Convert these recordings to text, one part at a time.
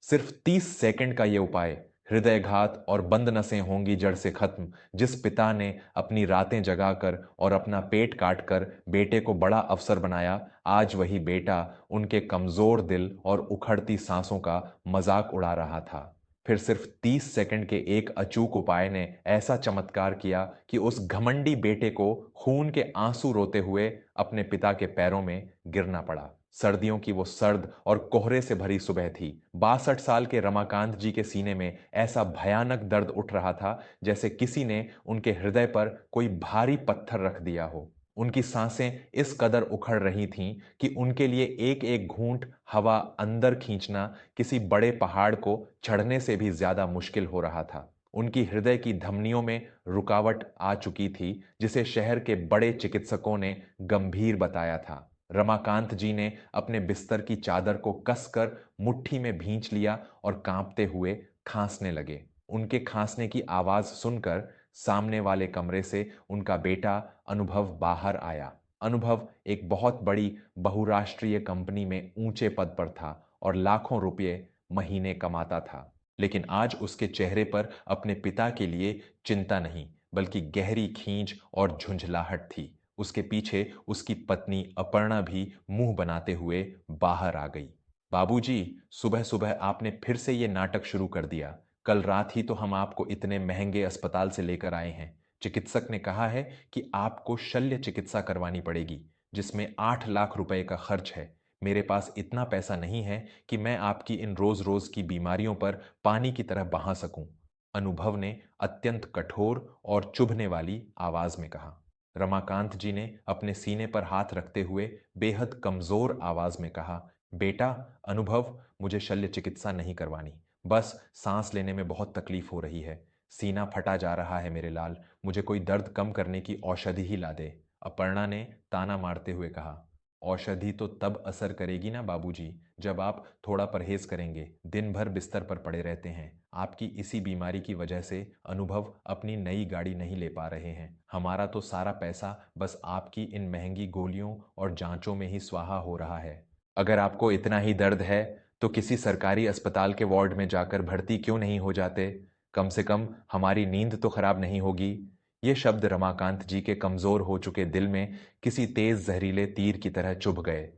सिर्फ 30 सेकंड का ये उपाय हृदयघात और बंद नसें होंगी जड़ से खत्म। जिस पिता ने अपनी रातें जगाकर और अपना पेट काटकर बेटे को बड़ा अफसर बनाया, आज वही बेटा उनके कमजोर दिल और उखड़ती सांसों का मजाक उड़ा रहा था। फिर सिर्फ 30 सेकंड के एक अचूक उपाय ने ऐसा चमत्कार किया कि उस घमंडी बेटे को खून के आंसू रोते हुए अपने पिता के पैरों में गिरना पड़ा। सर्दियों की वो सर्द और कोहरे से भरी सुबह थी। 62 साल के रमाकांत जी के सीने में ऐसा भयानक दर्द उठ रहा था जैसे किसी ने उनके हृदय पर कोई भारी पत्थर रख दिया हो। उनकी सांसें इस कदर उखड़ रही थीं कि उनके लिए एक एक घूंट हवा अंदर खींचना किसी बड़े पहाड़ को चढ़ने से भी ज्यादा मुश्किल हो रहा था। उनकी हृदय की धमनियों में रुकावट आ चुकी थी, जिसे शहर के बड़े चिकित्सकों ने गंभीर बताया था। रमाकांत जी ने अपने बिस्तर की चादर को कसकर मुट्ठी में भींच लिया और कांपते हुए खांसने लगे। उनके खांसने की आवाज सुनकर सामने वाले कमरे से उनका बेटा अनुभव बाहर आया। अनुभव एक बहुत बड़ी बहुराष्ट्रीय कंपनी में ऊंचे पद पर था और लाखों रुपए महीने कमाता था। लेकिन आज उसके चेहरे पर अपने पिता के लिए चिंता नहीं, बल्कि गहरी खींच और झुंझलाहट थी। उसके पीछे उसकी पत्नी अपर्णा भी मुंह बनाते हुए बाहर आ गई। बाबूजी, सुबह सुबह आपने फिर से ये नाटक शुरू कर दिया। कल रात ही तो हम आपको इतने महंगे अस्पताल से लेकर आए हैं। चिकित्सक ने कहा है कि आपको शल्य चिकित्सा करवानी पड़ेगी, जिसमें 8 लाख रुपए का खर्च है। मेरे पास इतना पैसा नहीं है कि मैं आपकी इन रोज रोज की बीमारियों पर पानी की तरह बहा सकूं। अनुभव ने अत्यंत कठोर और चुभने वाली आवाज में कहा। रमाकांत जी ने अपने सीने पर हाथ रखते हुए बेहद कमजोर आवाज में कहा, बेटा अनुभव, मुझे शल्य चिकित्सा नहीं करवानी। बस सांस लेने में बहुत तकलीफ हो रही है। सीना फटा जा रहा है मेरे लाल। मुझे कोई दर्द कम करने की औषधि ही ला दे। अपर्णा ने ताना मारते हुए कहा। औषधि तो तब असर करेगी ना बाबूजी, जब आप थोड़ा परहेज करेंगे। दिन भर बिस्तर पर पड़े रहते हैं। आपकी इसी बीमारी की वजह से अनुभव अपनी नई गाड़ी नहीं ले पा रहे हैं। हमारा तो सारा पैसा बस आपकी इन महंगी गोलियों और जांचों में ही स्वाहा हो रहा है। अगर आपको इतना ही दर्द है तो किसी सरकारी अस्पताल के वार्ड में जाकर भर्ती क्यों नहीं हो जाते? कम से कम हमारी नींद तो खराब नहीं होगी। ये शब्द रमाकांत जी के कमजोर हो चुके दिल में किसी तेज जहरीले तीर की तरह चुभ गए।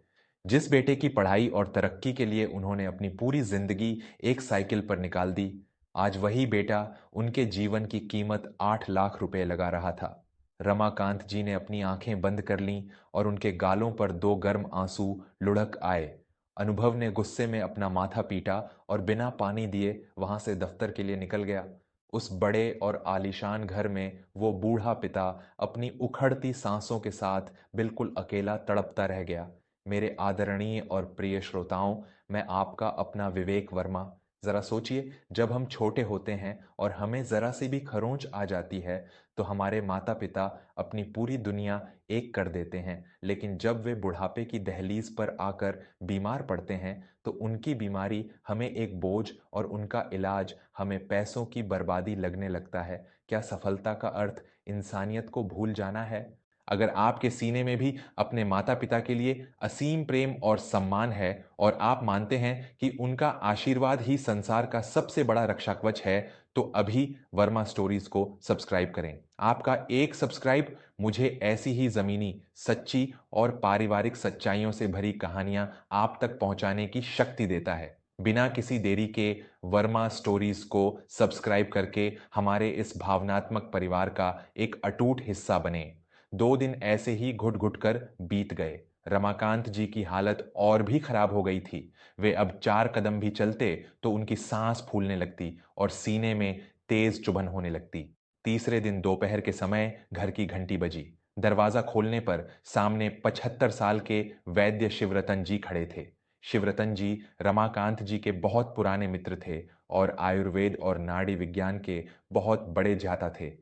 जिस बेटे की पढ़ाई और तरक्की के लिए उन्होंने अपनी पूरी जिंदगी एक साइकिल पर निकाल दी, आज वही बेटा उनके जीवन की कीमत 8 लाख रुपए लगा रहा था। रमाकांत जी ने अपनी आंखें बंद कर लीं और उनके गालों पर दो गर्म आंसू लुढ़क आए। अनुभव ने गुस्से में अपना माथा पीटा और बिना पानी दिए वहां से दफ्तर के लिए निकल गया। उस बड़े और आलीशान घर में वो बूढ़ा पिता अपनी उखड़ती सांसों के साथ बिल्कुल अकेला तड़पता रह गया। मेरे आदरणीय और प्रिय श्रोताओं, मैं आपका अपना विवेक वर्मा। जरा सोचिए, जब हम छोटे होते हैं और हमें जरा सी भी खरोंच आ जाती है तो हमारे माता पिता अपनी पूरी दुनिया एक कर देते हैं, लेकिन जब वे बुढ़ापे की दहलीज पर आकर बीमार पड़ते हैं तो उनकी बीमारी हमें एक बोझ और उनका इलाज हमें पैसों की बर्बादी लगने लगता है। क्या सफलता का अर्थ इंसानियत को भूल जाना है? अगर आपके सीने में भी अपने माता पिता के लिए असीम प्रेम और सम्मान है और आप मानते हैं कि उनका आशीर्वाद ही संसार का सबसे बड़ा रक्षा कवच है, तो अभी वर्मा स्टोरीज को सब्सक्राइब करें। आपका एक सब्सक्राइब मुझे ऐसी ही जमीनी, सच्ची और पारिवारिक सच्चाइयों से भरी कहानियां आप तक पहुंचाने की शक्ति देता है। बिना किसी देरी के वर्मा स्टोरीज को सब्सक्राइब करके हमारे इस भावनात्मक परिवार का एक अटूट हिस्सा बने। 2 दिन ऐसे ही घुट घुट कर बीत गए। रमाकांत जी की हालत और भी खराब हो गई थी। वे अब 4 कदम भी चलते तो उनकी सांस फूलने लगती और सीने में तेज चुभन होने लगती। तीसरे दिन दोपहर के समय घर की घंटी बजी। दरवाजा खोलने पर सामने 75 साल के वैद्य शिवरतन जी खड़े थे। शिवरतन जी रमाकांत जी के बहुत पुराने मित्र थे और आयुर्वेद और नाड़ी विज्ञान के बहुत बड़े ज्ञाता थे।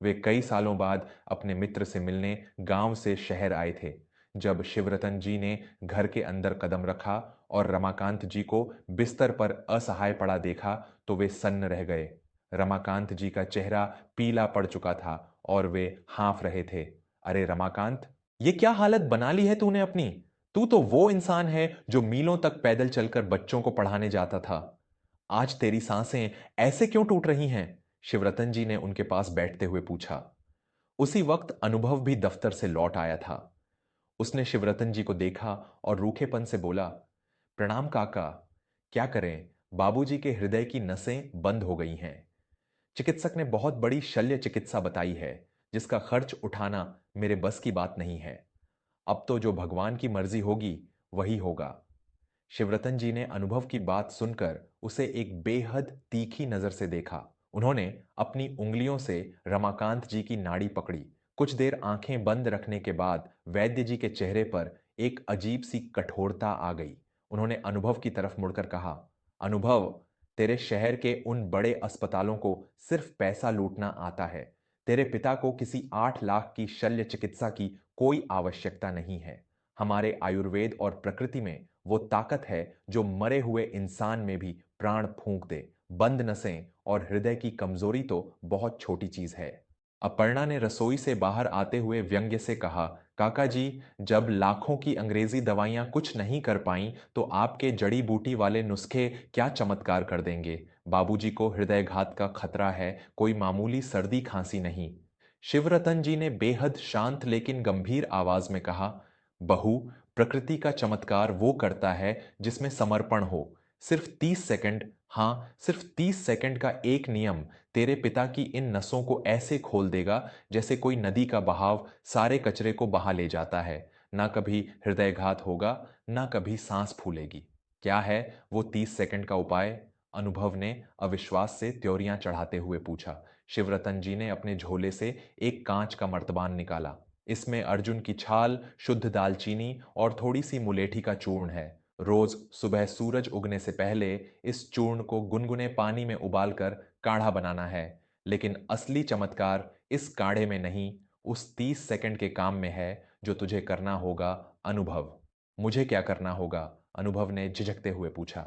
वे कई सालों बाद अपने मित्र से मिलने गांव से शहर आए थे। जब शिवरतन जी ने घर के अंदर कदम रखा और रमाकांत जी को बिस्तर पर असहाय पड़ा देखा तो वे सन्न रह गए। रमाकांत जी का चेहरा पीला पड़ चुका था और वे हाँफ रहे थे। अरे रमाकांत, ये क्या हालत बना ली है तूने अपनी? तू तो वो इंसान है जो मीलों तक पैदल चलकर बच्चों को पढ़ाने जाता था। आज तेरी सांसें ऐसे क्यों टूट रही हैं? शिवरतन जी ने उनके पास बैठते हुए पूछा। उसी वक्त अनुभव भी दफ्तर से लौट आया था। उसने शिवरतन जी को देखा और रूखेपन से बोला, प्रणाम काका। क्या करें, बाबूजी के हृदय की नसें बंद हो गई हैं। चिकित्सक ने बहुत बड़ी शल्य चिकित्सा बताई है, जिसका खर्च उठाना मेरे बस की बात नहीं है। अब तो जो भगवान की मर्जी होगी वही होगा। शिवरतन जी ने अनुभव की बात सुनकर उसे एक बेहद तीखी नजर से देखा। उन्होंने अपनी उंगलियों से रमाकांत जी की नाड़ी पकड़ी। कुछ देर आंखें बंद रखने के बाद वैद्य जी के चेहरे पर एक अजीब सी कठोरता आ गई। उन्होंने अनुभव की तरफ मुड़कर कहा, अनुभव, तेरे शहर के उन बड़े अस्पतालों को सिर्फ पैसा लूटना आता है। तेरे पिता को किसी 8 लाख की शल्य चिकित्सा की कोई आवश्यकता नहीं है। हमारे आयुर्वेद और प्रकृति में वो ताकत है जो मरे हुए इंसान में भी प्राण फूंक दे। बंद नसें और हृदय की कमजोरी तो बहुत छोटी चीज है। अपर्णा ने रसोई से बाहर आते हुए व्यंग्य से कहा, काका जी, जब लाखों की अंग्रेजी दवाइयां कुछ नहीं कर पाईं तो आपके जड़ी बूटी वाले नुस्खे क्या चमत्कार कर देंगे। बाबूजी को हृदयघात का खतरा है, कोई मामूली सर्दी खांसी नहीं। शिवरतन जी ने बेहद शांत लेकिन गंभीर आवाज में कहा, बहू, प्रकृति का चमत्कार वो करता है जिसमें समर्पण हो। सिर्फ 30 सेकंड, हाँ सिर्फ 30 सेकंड का एक नियम तेरे पिता की इन नसों को ऐसे खोल देगा जैसे कोई नदी का बहाव सारे कचरे को बहा ले जाता है। ना कभी हृदयघात होगा, ना कभी सांस फूलेगी। क्या है वो 30 सेकंड का उपाय? अनुभव ने अविश्वास से त्योरियां चढ़ाते हुए पूछा। शिवरतन जी ने अपने झोले से एक कांच का मर्तबान निकाला। इसमें अर्जुन की छाल, शुद्ध दालचीनी और थोड़ी सी मुलेठी का चूर्ण है। रोज सुबह सूरज उगने से पहले इस चूर्ण को गुनगुने पानी में उबालकर काढ़ा बनाना है। लेकिन असली चमत्कार इस काढ़े में नहीं, उस 30 सेकंड के काम में है जो तुझे करना होगा। अनुभव, मुझे क्या करना होगा? अनुभव ने झिझकते हुए पूछा।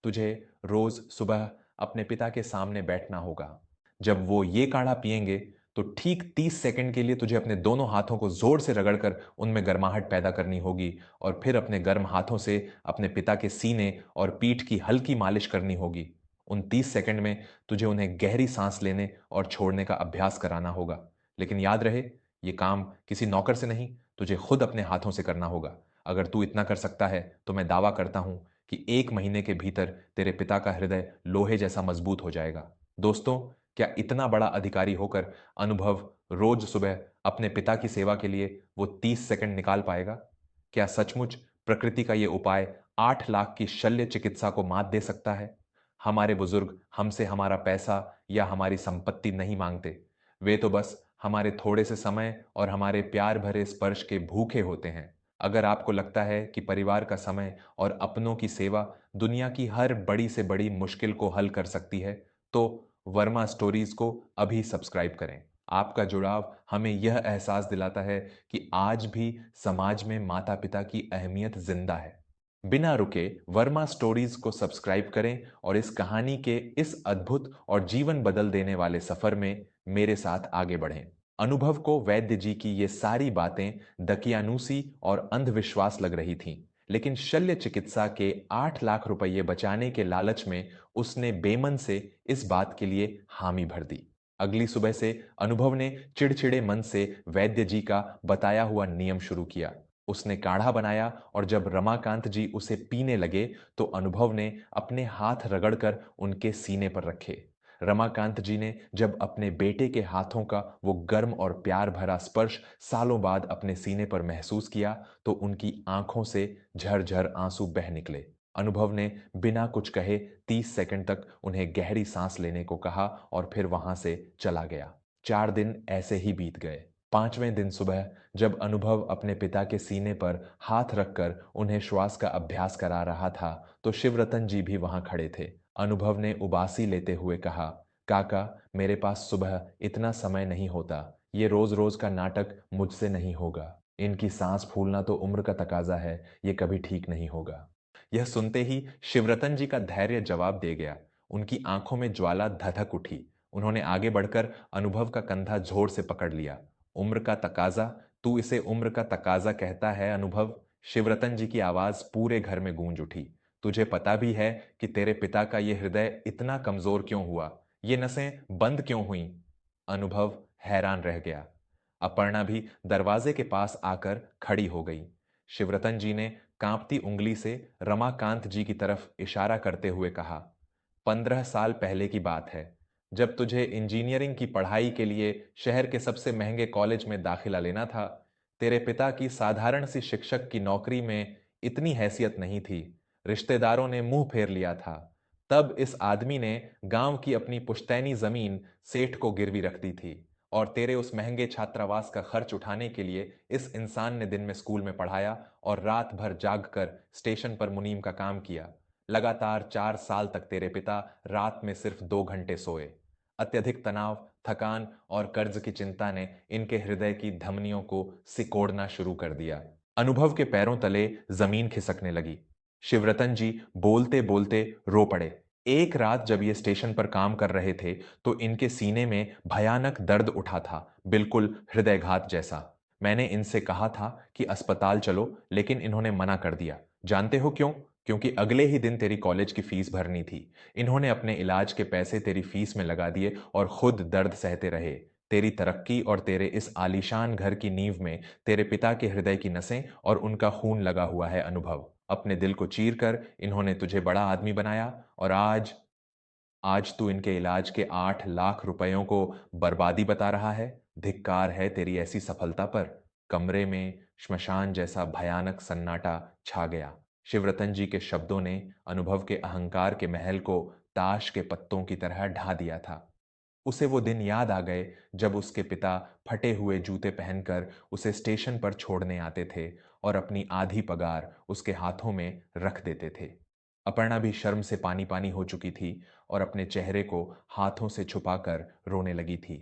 तुझे रोज सुबह अपने पिता के सामने बैठना होगा। जब वो ये काढ़ा पिएंगे तो ठीक 30 सेकंड के लिए तुझे अपने दोनों हाथों को जोर से रगड़कर उनमें गर्माहट पैदा करनी होगी और फिर अपने गर्म हाथों से अपने पिता के सीने और पीठ की हल्की मालिश करनी होगी। उन 30 सेकंड में तुझे उन्हें गहरी सांस लेने और छोड़ने का अभ्यास कराना होगा। लेकिन याद रहे, ये काम किसी नौकर से नहीं, तुझे खुद अपने हाथों से करना होगा। अगर तू इतना कर सकता है तो मैं दावा करता हूं कि 1 महीने के भीतर तेरे पिता का हृदय लोहे जैसा मजबूत हो जाएगा। दोस्तों, क्या इतना बड़ा अधिकारी होकर अनुभव रोज सुबह अपने पिता की सेवा के लिए वो 30 सेकंड निकाल पाएगा? क्या सचमुच प्रकृति का ये उपाय 8 लाख की शल्य चिकित्सा को मात दे सकता है? हमारे बुजुर्ग हमसे हमारा पैसा या हमारी संपत्ति नहीं मांगते। वे तो बस हमारे थोड़े से समय और हमारे प्यार भरे स्पर्श के भूखे होते हैं। अगर आपको लगता है कि परिवार का समय और अपनों की सेवा दुनिया की हर बड़ी से बड़ी मुश्किल को हल कर सकती है, तो वर्मा स्टोरीज को अभी सब्सक्राइब करें। आपका जुड़ाव हमें यह एहसास दिलाता है कि आज भी समाज में माता पिता की अहमियत जिंदा है। बिना रुके वर्मा स्टोरीज को सब्सक्राइब करें और इस कहानी के इस अद्भुत और जीवन बदल देने वाले सफर में मेरे साथ आगे बढ़ें। अनुभव को वैद्य जी की ये सारी बातें दकियानूसी और अंधविश्वास लग रही थीं, लेकिन शल्य चिकित्सा के 8 लाख रुपये बचाने के लालच में उसने बेमन से इस बात के लिए हामी भर दी। अगली सुबह से अनुभव ने चिड़चिड़े मन से वैद्य जी का बताया हुआ नियम शुरू किया। उसने काढ़ा बनाया और जब रमाकांत जी उसे पीने लगे तो अनुभव ने अपने हाथ रगड़कर उनके सीने पर रखे। रमाकांत जी ने जब अपने बेटे के हाथों का वो गर्म और प्यार भरा स्पर्श सालों बाद अपने सीने पर महसूस किया तो उनकी आंखों से झरझर आंसू बह निकले। अनुभव ने बिना कुछ कहे 30 सेकंड तक उन्हें गहरी सांस लेने को कहा और फिर वहां से चला गया। 4 दिन ऐसे ही बीत गए। 5वें दिन सुबह जब अनुभव अपने पिता के सीने पर हाथ रखकर उन्हें श्वास का अभ्यास करा रहा था तो शिवरतन जी भी वहां खड़े थे। अनुभव ने उबासी लेते हुए कहा, काका, मेरे पास सुबह इतना समय नहीं होता। ये रोज रोज का नाटक मुझसे नहीं होगा। इनकी सांस फूलना तो उम्र का तकाजा है, ये कभी ठीक नहीं होगा। यह सुनते ही शिवरतन जी का धैर्य जवाब दे गया। उनकी आंखों में ज्वाला धधक उठी। उन्होंने आगे बढ़कर अनुभव का कंधा जोर से पकड़ लिया। उम्र का तकाजा? तू इसे उम्र का तकाजा कहता है अनुभव? शिवरतन जी की आवाज पूरे घर में गूंज उठी। तुझे पता भी है कि तेरे पिता का ये हृदय इतना कमजोर क्यों हुआ, ये नसें बंद क्यों हुईं? अनुभव हैरान रह गया। अपर्णा भी दरवाजे के पास आकर खड़ी हो गई। शिवरतन जी ने कांपती उंगली से रमाकांत जी की तरफ इशारा करते हुए कहा, 15 साल पहले की बात है, जब तुझे इंजीनियरिंग की पढ़ाई के लिए शहर के सबसे महंगे कॉलेज में दाखिला लेना था। तेरे पिता की साधारण सी शिक्षक की नौकरी में इतनी हैसियत नहीं थी। रिश्तेदारों ने मुंह फेर लिया था। तब इस आदमी ने गांव की अपनी पुश्तैनी जमीन सेठ को गिरवी रख दी थी, और तेरे उस महंगे छात्रावास का खर्च उठाने के लिए इस इंसान ने दिन में स्कूल में पढ़ाया और रात भर जाग कर स्टेशन पर मुनीम का काम किया। लगातार 4 साल तक तेरे पिता रात में सिर्फ 2 घंटे सोए। अत्यधिक तनाव, थकान और कर्ज की चिंता ने इनके हृदय की धमनियों को सिकोड़ना शुरू कर दिया। अनुभव के पैरों तले जमीन खिसकने लगी। शिवरतन जी बोलते बोलते रो पड़े। एक रात जब ये स्टेशन पर काम कर रहे थे तो इनके सीने में भयानक दर्द उठा था, बिल्कुल हृदयघात जैसा। मैंने इनसे कहा था कि अस्पताल चलो, लेकिन इन्होंने मना कर दिया। जानते हो क्यों? क्योंकि अगले ही दिन तेरी कॉलेज की फीस भरनी थी। इन्होंने अपने इलाज के पैसे तेरी फीस में लगा दिए और खुद दर्द सहते रहे। तेरी तरक्की और तेरे इस आलीशान घर की नींव में तेरे पिता के हृदय की नसें और उनका खून लगा हुआ है अनुभव। अपने दिल को चीर कर इन्होंने तुझे बड़ा आदमी बनाया, और आज आज तू इनके इलाज के 8 लाख रुपयों को बर्बादी बता रहा है। धिक्कार है तेरी ऐसी सफलता पर। कमरे में श्मशान जैसा भयानक सन्नाटा छा गया। शिवरतन जी के शब्दों ने अनुभव के अहंकार के महल को ताश के पत्तों की तरह ढा दिया था। उसे वो दिन याद आ गए जब उसके पिता फटे हुए जूते पहनकर उसे स्टेशन पर छोड़ने आते थे और अपनी आधी पगार उसके हाथों में रख देते थे। अपर्णा भी शर्म से पानी पानी हो चुकी थी और अपने चेहरे को हाथों से छुपाकर रोने लगी थी।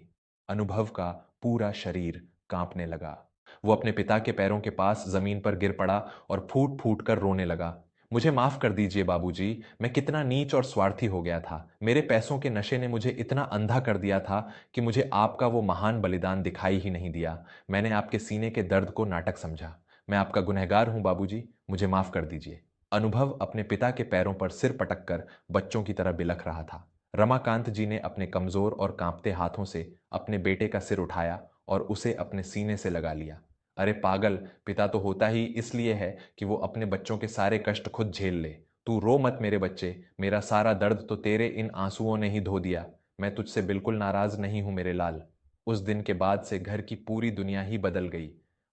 अनुभव का पूरा शरीर कांपने लगा। वो अपने पिता के पैरों के पास जमीन पर गिर पड़ा और फूट फूट कर रोने लगा। मुझे माफ कर दीजिए बाबूजी, मैं कितना नीच और स्वार्थी हो गया था। मेरे पैसों के नशे ने मुझे इतना अंधा कर दिया था कि मुझे आपका वो महान बलिदान दिखाई ही नहीं दिया। मैंने आपके सीने के दर्द को नाटक समझा। मैं आपका गुनहगार हूं बाबूजी, मुझे माफ कर दीजिए। अनुभव अपने पिता के पैरों पर सिर पटक कर बच्चों की तरह बिलख रहा था। रमाकांत जी ने अपने कमजोर और कांपते हाथों से अपने बेटे का सिर उठाया और उसे अपने सीने से लगा लिया। अरे पागल, पिता तो होता ही इसलिए है कि वो अपने बच्चों के सारे कष्ट खुद झेल ले। तू रो मत मेरे बच्चे, मेरा सारा दर्द तो तेरे इन आंसुओं ने ही धो दिया। मैं तुझसे बिल्कुल नाराज नहीं हूं मेरे लाल। उस दिन के बाद से घर की पूरी दुनिया ही बदल गई।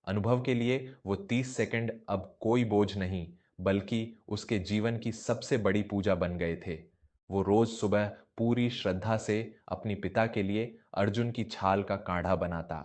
अनुभव के लिए वो 30 सेकंड अब कोई बोझ नहीं, बल्कि उसके जीवन की सबसे बड़ी पूजा बन गए थे। वो रोज सुबह पूरी श्रद्धा से अपनी पिता के लिए अर्जुन की छाल का काढ़ा बनाता।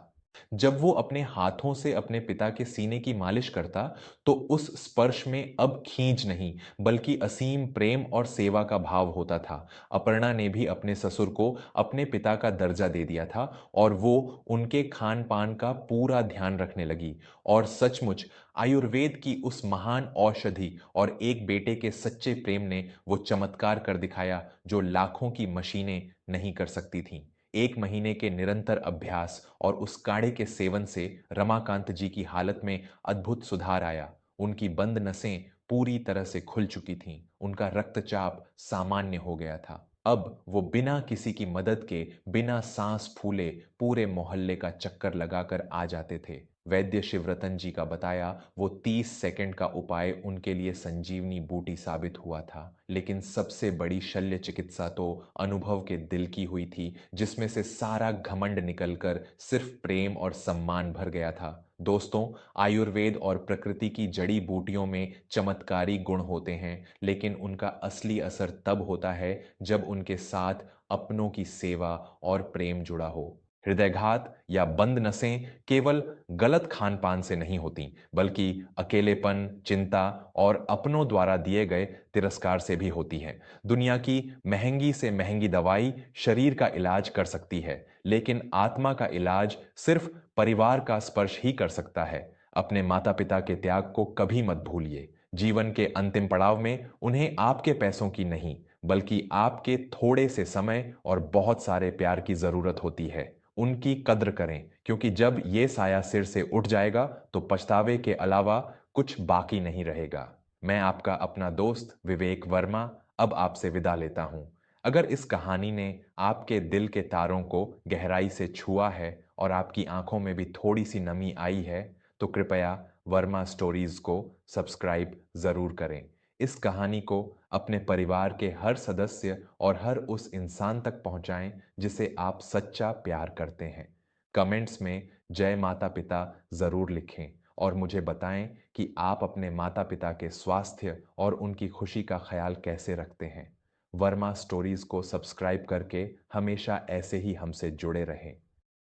जब वो अपने हाथों से अपने पिता के सीने की मालिश करता तो उस स्पर्श में अब खींच नहीं, बल्कि असीम प्रेम और सेवा का भाव होता था। अपर्णा ने भी अपने ससुर को अपने पिता का दर्जा दे दिया था और वो उनके खान पान का पूरा ध्यान रखने लगी। और सचमुच आयुर्वेद की उस महान औषधि और एक बेटे के सच्चे प्रेम ने वो चमत्कार कर दिखाया जो लाखों की मशीनें नहीं कर सकती थीं। 1 महीने के निरंतर अभ्यास और उस काढ़े के सेवन से रमाकांत जी की हालत में अद्भुत सुधार आया। उनकी बंद नसें पूरी तरह से खुल चुकी थीं। उनका रक्तचाप सामान्य हो गया था। अब वो बिना किसी की मदद के, बिना सांस फूले पूरे मोहल्ले का चक्कर लगाकर आ जाते थे। वैद्य शिवरतन जी का बताया वो 30 सेकंड का उपाय उनके लिए संजीवनी बूटी साबित हुआ था। लेकिन सबसे बड़ी शल्य चिकित्सा तो अनुभव के दिल की हुई थी, जिसमें से सारा घमंड निकलकर सिर्फ प्रेम और सम्मान भर गया था। दोस्तों, आयुर्वेद और प्रकृति की जड़ी बूटियों में चमत्कारी गुण होते हैं, लेकिन उनका असली असर तब होता है जब उनके साथ अपनों की सेवा और प्रेम जुड़ा हो। हृदयघात या बंद नसें केवल गलत खान पान से नहीं होती, बल्कि अकेलेपन, चिंता और अपनों द्वारा दिए गए तिरस्कार से भी होती हैं। दुनिया की महंगी से महंगी दवाई शरीर का इलाज कर सकती है, लेकिन आत्मा का इलाज सिर्फ परिवार का स्पर्श ही कर सकता है। अपने माता पिता के त्याग को कभी मत भूलिए। जीवन के अंतिम पड़ाव में उन्हें आपके पैसों की नहीं, बल्कि आपके थोड़े से समय और बहुत सारे प्यार की जरूरत होती है। उनकी कद्र करें, क्योंकि जब ये साया सिर से उठ जाएगा तो पछतावे के अलावा कुछ बाकी नहीं रहेगा। मैं आपका अपना दोस्त विवेक वर्मा अब आपसे विदा लेता हूँ। अगर इस कहानी ने आपके दिल के तारों को गहराई से छुआ है और आपकी आंखों में भी थोड़ी सी नमी आई है, तो कृपया वर्मा स्टोरीज को सब्सक्राइब ज़रूर करें। इस कहानी को अपने परिवार के हर सदस्य और हर उस इंसान तक पहुंचाएं जिसे आप सच्चा प्यार करते हैं। कमेंट्स में जय माता पिता ज़रूर लिखें और मुझे बताएं कि आप अपने माता पिता के स्वास्थ्य और उनकी खुशी का ख्याल कैसे रखते हैं। वर्मा स्टोरीज को सब्सक्राइब करके हमेशा ऐसे ही हमसे जुड़े रहें।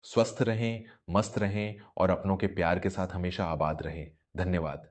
स्वस्थ रहें, मस्त रहें और अपनों के प्यार के साथ हमेशा आबाद रहें। धन्यवाद।